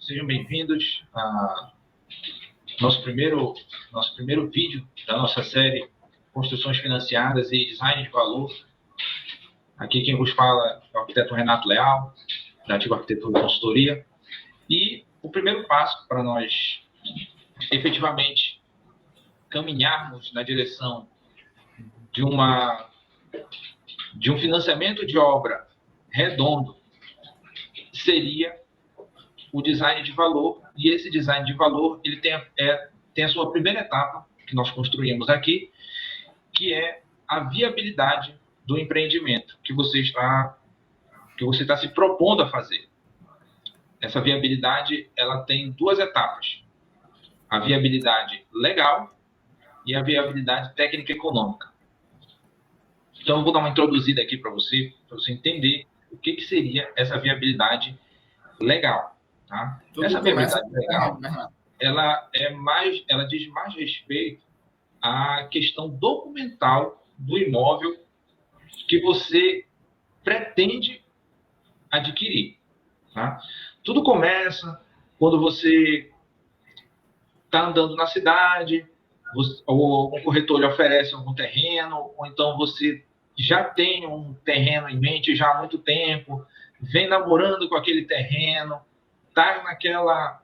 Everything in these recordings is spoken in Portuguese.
sejam bem-vindos a nosso primeiro vídeo da nossa série Construções Financiadas e Design de Valor. Aqui quem vos fala é o arquiteto Renato Leal, da Ativa Arquitetura e Consultoria. E o primeiro passo para nós efetivamente caminharmos na direção de um financiamento de obra redondo seria o design de valor, e esse design de valor ele tem a sua primeira etapa, que nós construímos aqui, que é a viabilidade do empreendimento que você está se propondo a fazer. Essa viabilidade ela tem duas etapas: a viabilidade legal e a viabilidade técnica e econômica. Então, eu vou dar uma introduzida aqui para você entender o que seria essa viabilidade legal. Tá? Essa viabilidade legal, ela diz mais respeito à questão documental do imóvel que você pretende adquirir. Tá? Tudo começa quando você está andando na cidade, ou um corretor lhe oferece algum terreno, ou então você já tem um terreno em mente já há muito tempo, vem namorando com aquele terreno, está naquela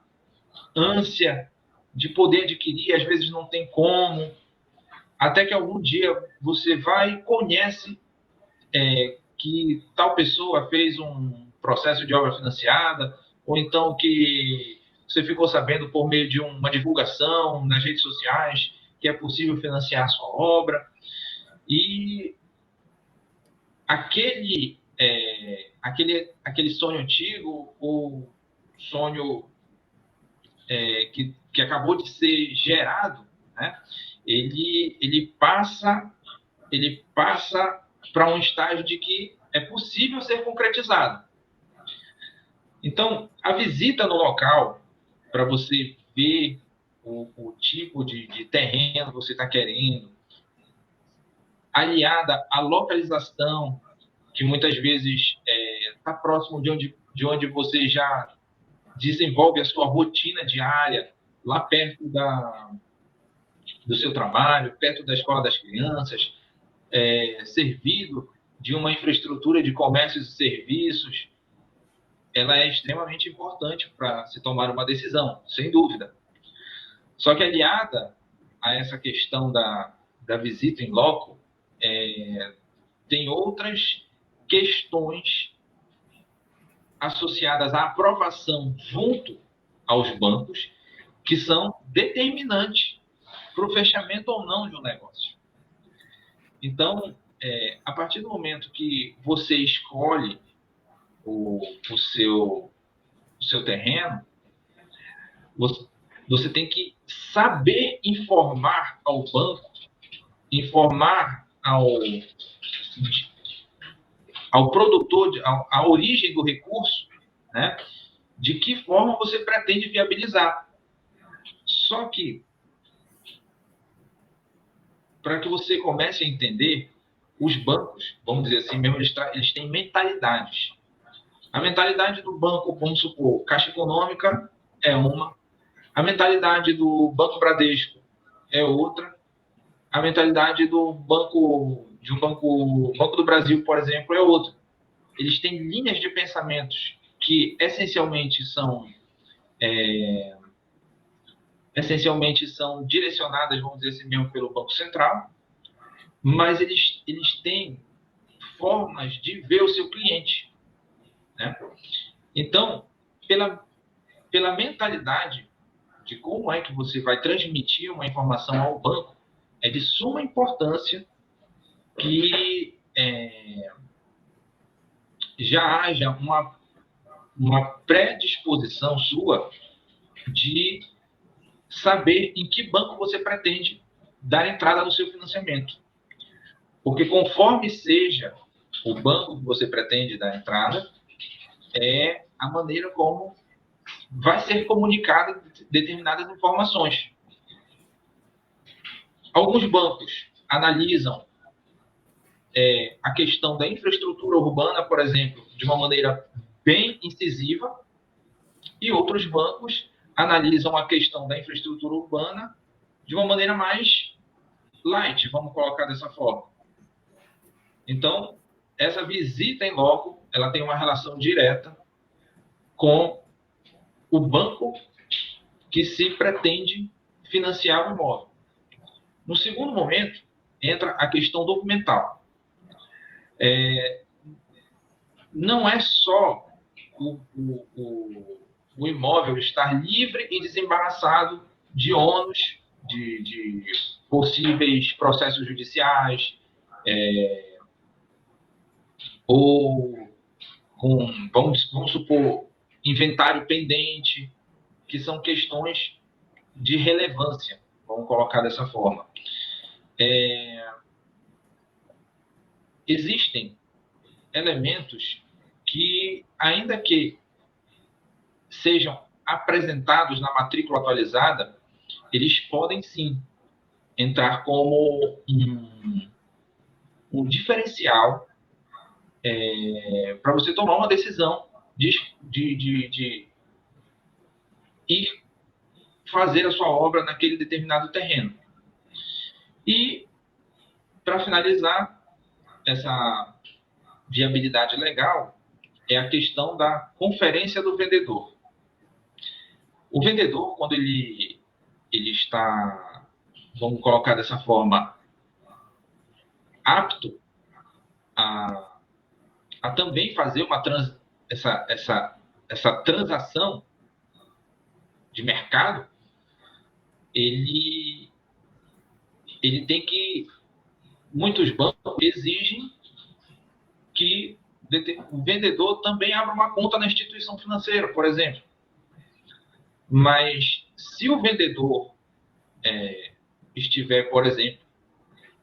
ânsia de poder adquirir, às vezes não tem como, até que algum dia você vai e conhece que tal pessoa fez um processo de obra financiada, ou então que você ficou sabendo por meio de uma divulgação nas redes sociais que é possível financiar a sua obra. E aquele sonho antigo, ou sonho que acabou de ser gerado, né? ele passa para um estágio de que é possível ser concretizado. Então, a visita no local, para você ver o tipo de terreno que você está querendo, aliada à localização, que muitas vezes está próximo de onde você já desenvolve a sua rotina diária, lá perto do seu trabalho, perto da escola das crianças, servido de uma infraestrutura de comércios e serviços, ela é extremamente importante para se tomar uma decisão, sem dúvida. Só que aliada a essa questão da visita em loco, tem outras questões associadas à aprovação junto aos bancos que são determinantes para o fechamento ou não de um negócio. Então, a partir do momento que você escolhe o seu terreno, você tem que saber informar ao banco, informar ao produtor, a origem do recurso, né? De que forma você pretende viabilizar. Só que, para que você comece a entender, os bancos, vamos dizer assim mesmo, eles têm mentalidades. A mentalidade do banco, vamos supor, Caixa Econômica é uma, a mentalidade do Banco Bradesco é outra, a mentalidade do Banco do Brasil, por exemplo, é outra. Eles têm linhas de pensamentos que essencialmente são direcionadas, vamos dizer assim mesmo, pelo Banco Central, mas eles têm formas de ver o seu cliente, né? Então, pela mentalidade de como é que você vai transmitir uma informação ao banco, é de suma importância que já haja uma predisposição sua de saber em que banco você pretende dar entrada no seu financiamento. Porque conforme seja o banco que você pretende dar entrada, é a maneira como vai ser comunicada determinadas informações. Alguns bancos analisam a questão da infraestrutura urbana, por exemplo, de uma maneira bem incisiva, E outros bancos analisam a questão da infraestrutura urbana de uma maneira mais light, vamos colocar dessa forma. Então, essa visita em loco, ela tem uma relação direta com o banco que se pretende financiar o imóvel. No segundo momento, entra a questão documental. Não é só o imóvel estar livre e desembaraçado de ônus, de possíveis processos judiciais, ou com, vamos supor, inventário pendente, que são questões de relevância, vamos colocar dessa forma. Existem elementos que, ainda que sejam apresentados na matrícula atualizada, eles podem sim entrar como um diferencial para você tomar uma decisão de ir fazer a sua obra naquele determinado terreno. E, para finalizar essa viabilidade legal, é a questão da conferência do vendedor. O vendedor, quando ele está, vamos colocar dessa forma, apto a também fazer essa transação de mercado, ele tem que... Muitos bancos exigem que o vendedor também abra uma conta na instituição financeira, por exemplo. Mas se o vendedor estiver, por exemplo,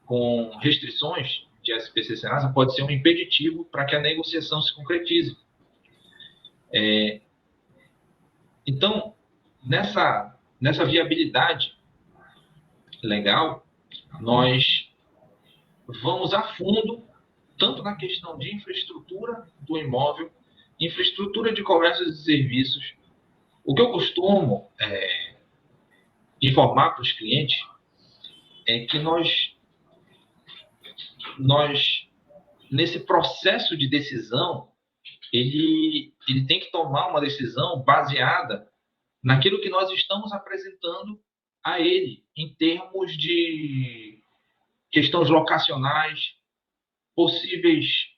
com restrições de SPC Serasa, pode ser um impeditivo para que a negociação se concretize. Então, nessa viabilidade legal, nós vamos a fundo tanto na questão de infraestrutura do imóvel, infraestrutura de comércios e serviços. O que eu costumo informar para os clientes é que nós, nesse processo de decisão, ele tem que tomar uma decisão baseada naquilo que nós estamos apresentando a ele, em termos de questões locacionais, possíveis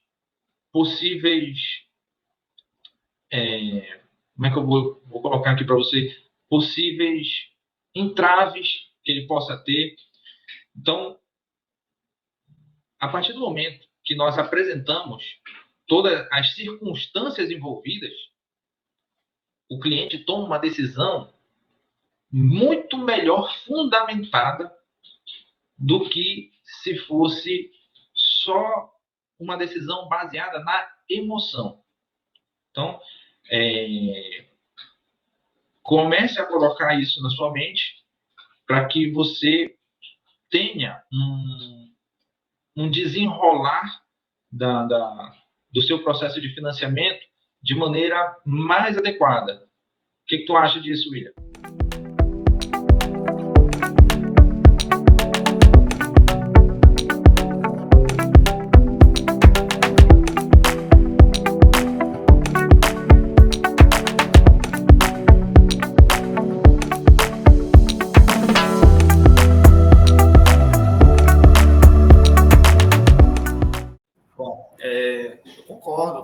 como é que eu vou colocar aqui para você? Possíveis entraves que ele possa ter. Então, a partir do momento que nós apresentamos todas as circunstâncias envolvidas, o cliente toma uma decisão muito melhor fundamentada do que se fosse só uma decisão baseada na emoção. Então, comece a colocar isso na sua mente para que você tenha um desenrolar do seu processo de financiamento de maneira mais adequada. O que tu acha disso, William?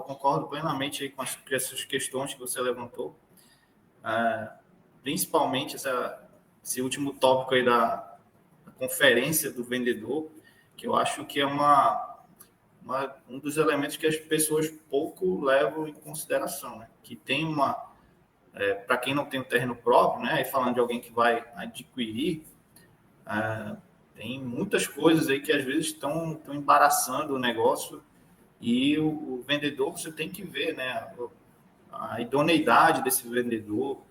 Concordo plenamente aí com essas questões que você levantou, principalmente esse último tópico aí da conferência do vendedor, que eu acho que é um dos elementos que as pessoas pouco levam em consideração, né? Que tem para quem não tem um terreno próprio, né? E falando de alguém que vai adquirir, tem muitas coisas aí que às vezes estão embaraçando o negócio. E o vendedor, você tem que ver, né, a idoneidade desse vendedor.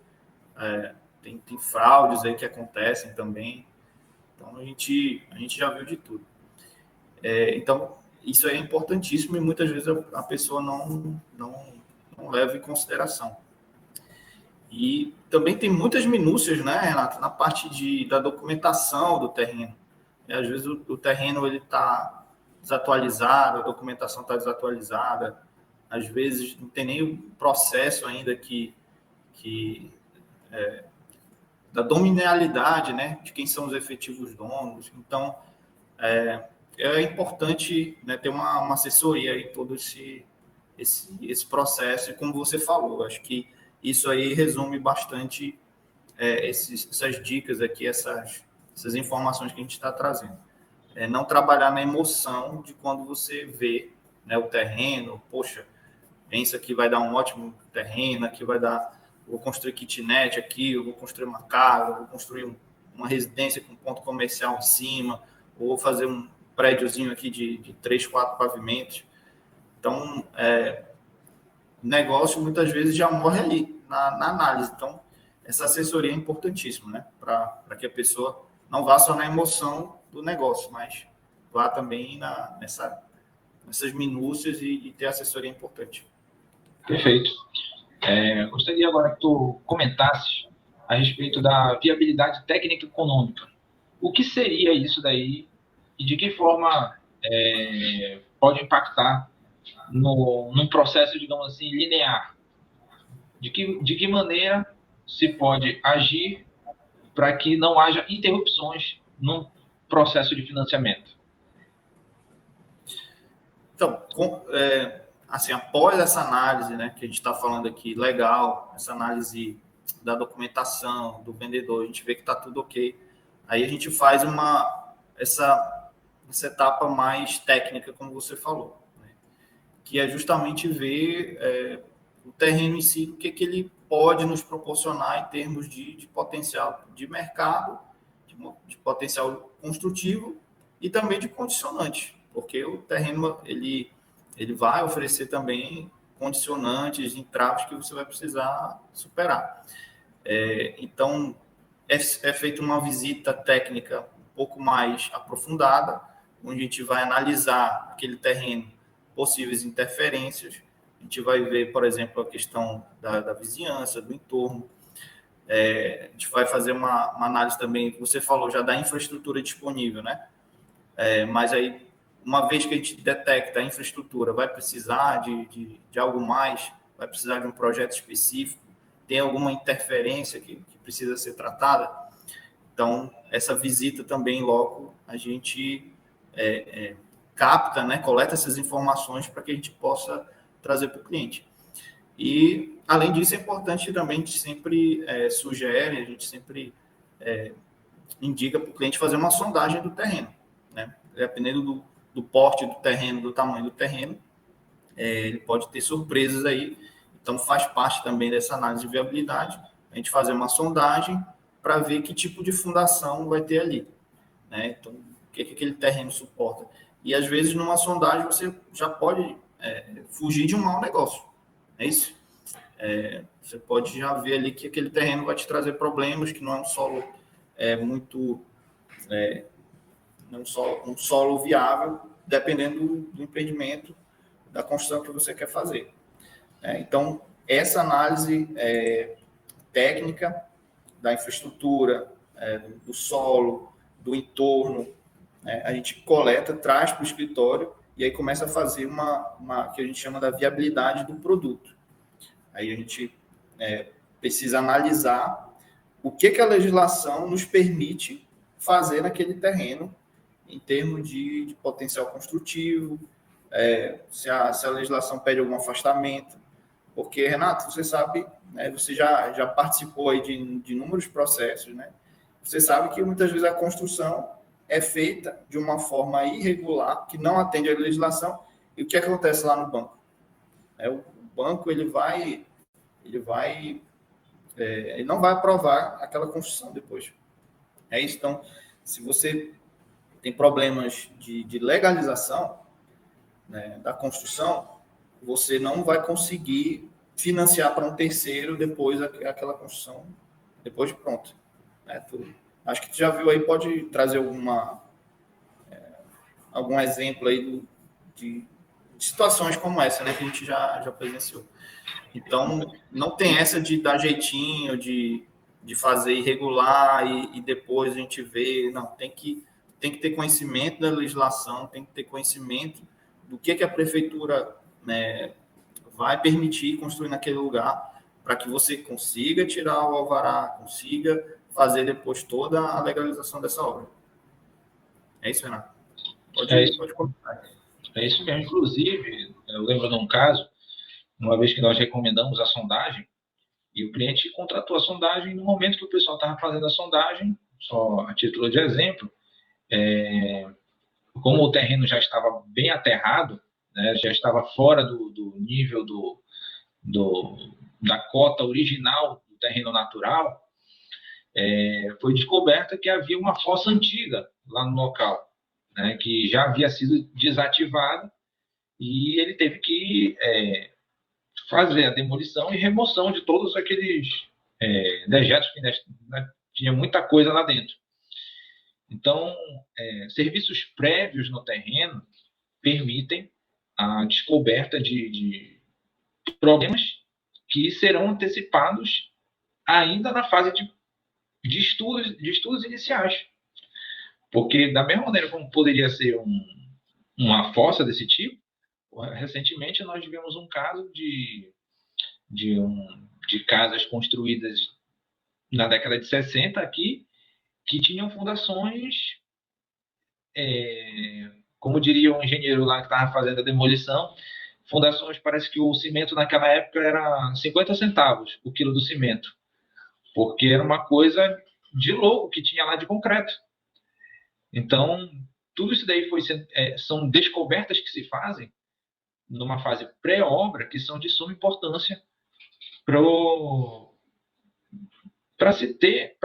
Tem fraudes aí que acontecem também. Então, a gente já viu de tudo. Então, isso é importantíssimo e muitas vezes a pessoa não leva em consideração. E também tem muitas minúcias, né, Renato, na parte da documentação do terreno. E, às vezes o terreno está desatualizado, a documentação está desatualizada, às vezes não tem nem o processo ainda da dominialidade, né, de quem são os efetivos donos. Então, é importante, né, ter uma assessoria aí todo esse processo. E como você falou, acho que isso aí resume bastante essas dicas aqui, essas informações que a gente está trazendo. Não trabalhar na emoção de quando você vê, né, o terreno, poxa, pensa que vai dar um ótimo terreno, aqui vai dar, vou construir kitnet aqui, eu vou construir uma casa, vou construir uma residência com ponto comercial em cima, ou vou fazer um prédiozinho aqui de 3, 4 pavimentos. Então, o negócio muitas vezes já morre ali, na análise. Então, essa assessoria é importantíssima, né? Para que a pessoa não vá só na emoção do negócio, mas vá também nessas minúcias e ter assessoria importante. Perfeito. Gostaria agora que tu comentasse a respeito da viabilidade técnica e econômica. O que seria isso daí e de que forma pode impactar num processo, digamos assim, linear? De que maneira se pode agir para que não haja interrupções no processo de financiamento? Então, assim, após essa análise, né, que a gente está falando aqui, legal, essa análise da documentação, do vendedor, a gente vê que está tudo ok. Aí a gente faz essa etapa mais técnica, como você falou, né, que é justamente ver o terreno em si, o que ele pode nos proporcionar em termos de potencial de mercado, de potencial construtivo e também de condicionante, porque o terreno ele vai oferecer também condicionantes, entraves que você vai precisar superar. Então, é feita uma visita técnica um pouco mais aprofundada, onde a gente vai analisar aquele terreno, possíveis interferências. A gente vai ver, por exemplo, a questão da vizinhança, do entorno. A gente vai fazer uma análise também, que você falou já da infraestrutura disponível, né? Mas aí, uma vez que a gente detecta a infraestrutura, vai precisar de algo mais, vai precisar de um projeto específico, tem alguma interferência que precisa ser tratada. Então, essa visita também, logo, a gente capta, né, coleta essas informações para que a gente possa trazer para o cliente. E, além disso, é importante também, a gente sempre sugere, a gente sempre indica para o cliente fazer uma sondagem do terreno, né? Dependendo do porte do terreno, do tamanho do terreno, ele pode ter surpresas aí. Então, faz parte também dessa análise de viabilidade, a gente fazer uma sondagem para ver que tipo de fundação vai ter ali, né? Então, o que aquele terreno suporta. E, às vezes, numa sondagem, você já pode fugir de um mau negócio. É isso? Você pode já ver ali que aquele terreno vai te trazer problemas, que não é um solo não um solo viável, dependendo do empreendimento, da construção que você quer fazer. Então, essa análise técnica da infraestrutura, do solo, do entorno, a gente coleta, traz para o escritório e aí começa a fazer uma que a gente chama da viabilidade do produto. Aí a gente precisa analisar o que a legislação nos permite fazer naquele terreno em termos de potencial construtivo, se a legislação pede algum afastamento. Porque, Renato, você sabe, né, você já participou aí de inúmeros processos, né? Você sabe que muitas vezes a construção é feita de uma forma irregular, que não atende à legislação, e o que acontece lá no banco? O banco ele não vai aprovar aquela construção depois. Isso. Então, se você tem problemas de legalização, né, da construção, você não vai conseguir financiar para um terceiro depois aquela construção, depois de pronto. Acho que tu já viu aí, pode trazer algum exemplo aí de situações como essa, né, que a gente já presenciou. Então, não tem essa de dar jeitinho, de fazer irregular e depois a gente vê. Não, tem que ter conhecimento da legislação, tem que ter conhecimento do que a prefeitura, né, vai permitir construir naquele lugar para que você consiga tirar o alvará, consiga fazer depois toda a legalização dessa obra. É isso, Renato? Pode comentar. É isso mesmo. Inclusive, eu lembro de um caso, uma vez que nós recomendamos a sondagem, e o cliente contratou a sondagem no momento que o pessoal estava fazendo a sondagem, só a título de exemplo, como o terreno já estava bem aterrado, né, já estava fora do nível da cota original do terreno natural, foi descoberta que havia uma fossa antiga lá no local, né, que já havia sido desativada, e ele teve que fazer a demolição e remoção de todos aqueles dejetos que tinha muita coisa lá dentro. Então, serviços prévios no terreno permitem a descoberta de problemas que serão antecipados ainda na fase de estudos iniciais. Porque, da mesma maneira como poderia ser uma fossa desse tipo, recentemente nós tivemos um caso de casas construídas na década de 60 aqui, que tinham fundações, como diria o engenheiro lá que estava fazendo a demolição, fundações, parece que o cimento naquela época era 50 centavos o quilo do cimento, porque era uma coisa de louco que tinha lá de concreto. Então, tudo isso daí são descobertas que se fazem numa fase pré-obra, que são de suma importância para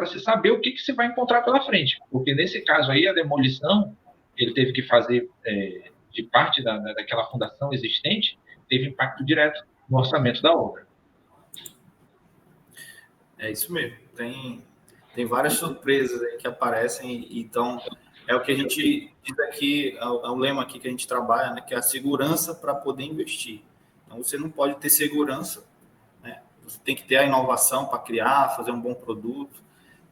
se saber o que se vai encontrar pela frente. Porque nesse caso aí, a demolição, ele teve que fazer de parte daquela fundação existente, teve impacto direto no orçamento da obra. É isso mesmo. Tem várias surpresas aí que aparecem, então é o que a gente diz aqui, é o lema aqui que a gente trabalha, né, que é a segurança para poder investir. Então, você não pode ter segurança, né? Você tem que ter a inovação para criar, fazer um bom produto,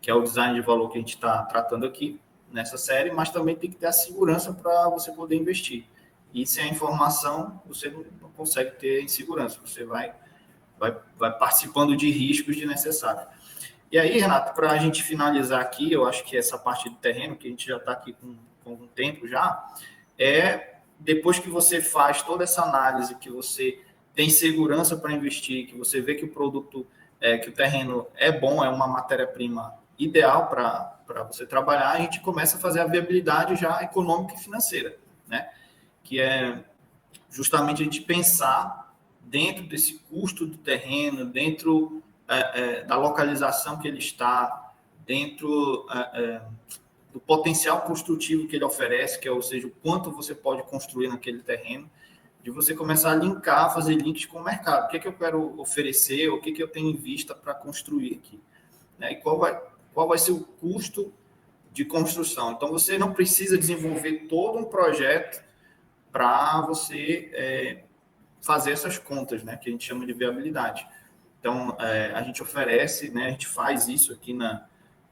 que é o design de valor que a gente está tratando aqui nessa série, mas também tem que ter a segurança para você poder investir. E sem a informação, você não consegue ter insegurança, você vai participando de riscos desnecessários. E aí, Renato, para a gente finalizar aqui, eu acho que essa parte do terreno, que a gente já está aqui com um tempo já, depois que você faz toda essa análise, que você tem segurança para investir, que você vê que o produto, que o terreno é bom, é uma matéria-prima ideal para você trabalhar, a gente começa a fazer a viabilidade já econômica e financeira, né? Que é justamente a gente pensar dentro desse custo do terreno, dentro da localização que ele está, dentro do potencial construtivo que ele oferece, que é, ou seja, o quanto você pode construir naquele terreno, de você começar a linkar, fazer links com o mercado. O que eu quero oferecer, o que eu tenho em vista para construir aqui, né? E qual vai ser o custo de construção. Então, você não precisa desenvolver todo um projeto para você fazer essas contas, né, que a gente chama de viabilidade. Então, a gente oferece, né, a gente faz isso aqui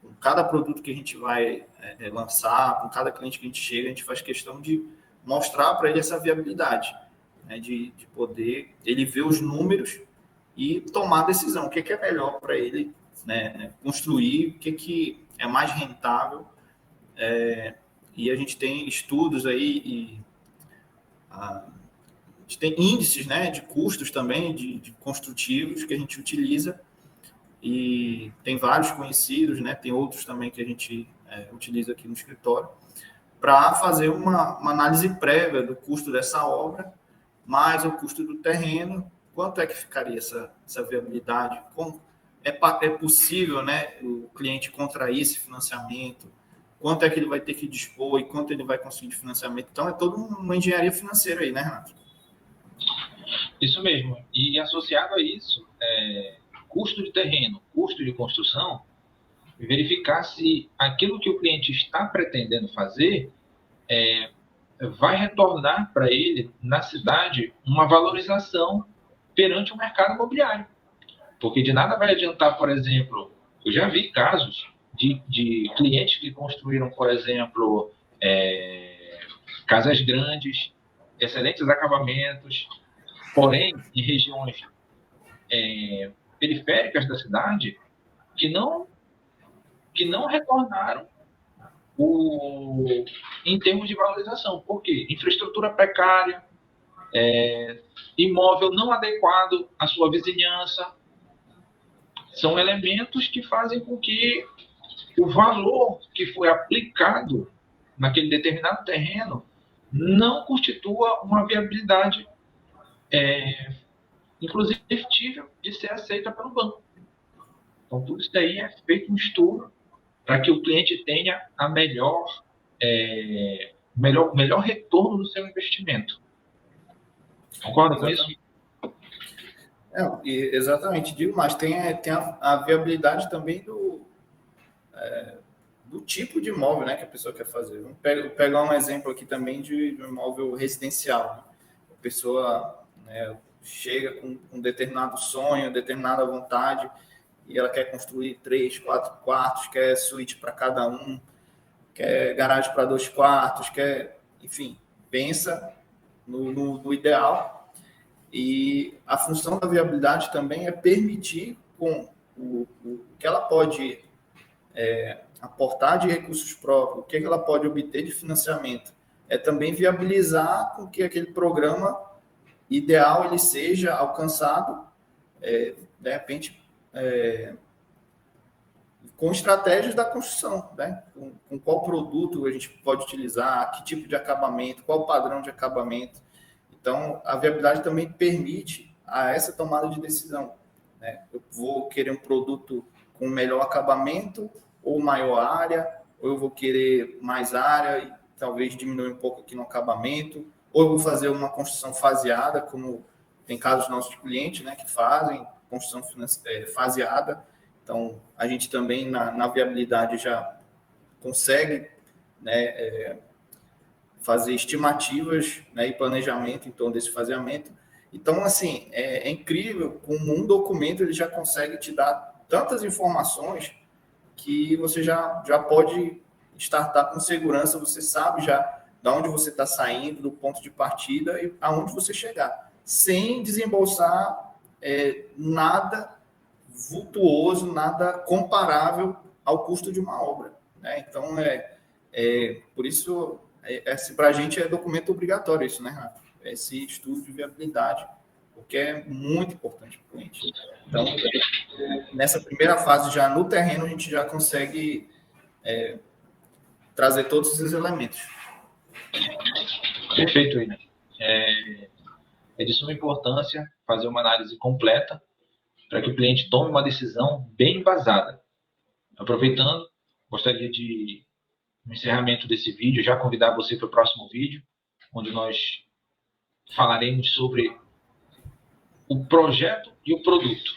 com cada produto que a gente vai lançar, com cada cliente que a gente chega, a gente faz questão de mostrar para ele essa viabilidade, né, de poder ele ver os números e tomar a decisão, o que é melhor para ele, né, construir, o que é mais rentável. E a gente tem estudos aí a gente tem índices, né, de custos também, de construtivos que a gente utiliza, e tem vários conhecidos, né, tem outros também que a gente utiliza aqui no escritório, para fazer uma análise prévia do custo dessa obra, mais o custo do terreno, quanto é que ficaria essa viabilidade, como é possível, né, o cliente contrair esse financiamento, quanto é que ele vai ter que dispor e quanto ele vai conseguir de financiamento. Então, é toda uma engenharia financeira aí, né, Renato? Isso mesmo. E associado a isso, custo de terreno, custo de construção, verificar se aquilo que o cliente está pretendendo fazer vai retornar para ele, na cidade, uma valorização perante o mercado imobiliário. Porque de nada vai adiantar, por exemplo, eu já vi casos de clientes que construíram, por exemplo, casas grandes, excelentes acabamentos, porém, em regiões periféricas da cidade, que não retornaram em termos de valorização. Por quê? Infraestrutura precária, imóvel não adequado à sua vizinhança, são elementos que fazem com que o valor que foi aplicado naquele determinado terreno não constitua uma viabilidade, inclusive, factível de ser aceita pelo banco. Então, tudo isso daí é feito um estudo para que o cliente tenha a melhor retorno do seu investimento. Concorda com isso? Exatamente. Digo mais, tem a viabilidade também do tipo de imóvel, né, que a pessoa quer fazer. Vamos pegar um exemplo aqui também de um imóvel residencial. A pessoa, né, chega com um determinado sonho, determinada vontade, e ela quer construir 3, 4 quartos, quer suíte para cada um, quer garagem para 2 quartos, enfim, pensa no ideal. E a função da viabilidade também é permitir com o que ela pode aportar de recursos próprios, o que ela pode obter de financiamento. É também viabilizar com que aquele programa ideal ele seja alcançado, de repente, com estratégias da construção, né? Com qual produto a gente pode utilizar, que tipo de acabamento, qual padrão de acabamento. Então, a viabilidade também permite essa tomada de decisão, né? Eu vou querer um produto com melhor acabamento ou maior área, ou eu vou querer mais área e talvez diminuir um pouco aqui no acabamento, ou eu vou fazer uma construção faseada, como tem casos nossos de clientes, né, que fazem construção faseada. Então, a gente também, na viabilidade, já consegue, né, fazer estimativas, né, e planejamento em torno desse faseamento. Então, assim, é incrível, com um documento ele já consegue te dar tantas informações que você já pode startar com segurança, você sabe já de onde você está saindo, do ponto de partida e aonde você chegar, sem desembolsar nada vultuoso, nada comparável ao custo de uma obra, né? Então, por isso, para a gente é documento obrigatório isso, né, Rafa? Esse estudo de viabilidade, porque é muito importante para o cliente. Então, nessa primeira fase, já no terreno, a gente já consegue trazer todos esses elementos. Perfeito, William. É de suma importância fazer uma análise completa para que o cliente tome uma decisão bem embasada. Aproveitando, gostaria de, no encerramento desse vídeo, já convidar você para o próximo vídeo, onde nós falaremos sobre o projeto e o produto.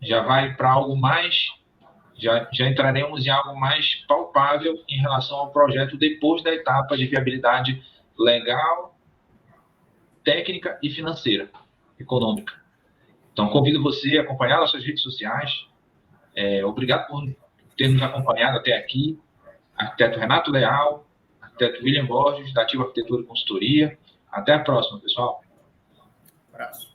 Já vai para algo mais, já entraremos em algo mais palpável em relação ao projeto depois da etapa de viabilidade legal, técnica e financeira, econômica. Então, convido você a acompanhar nossas redes sociais. Obrigado por ter nos acompanhado até aqui. Arquiteto Renato Leal, arquiteto William Borges, da Ativa Arquitetura e Consultoria. Até a próxima, pessoal. Um abraço.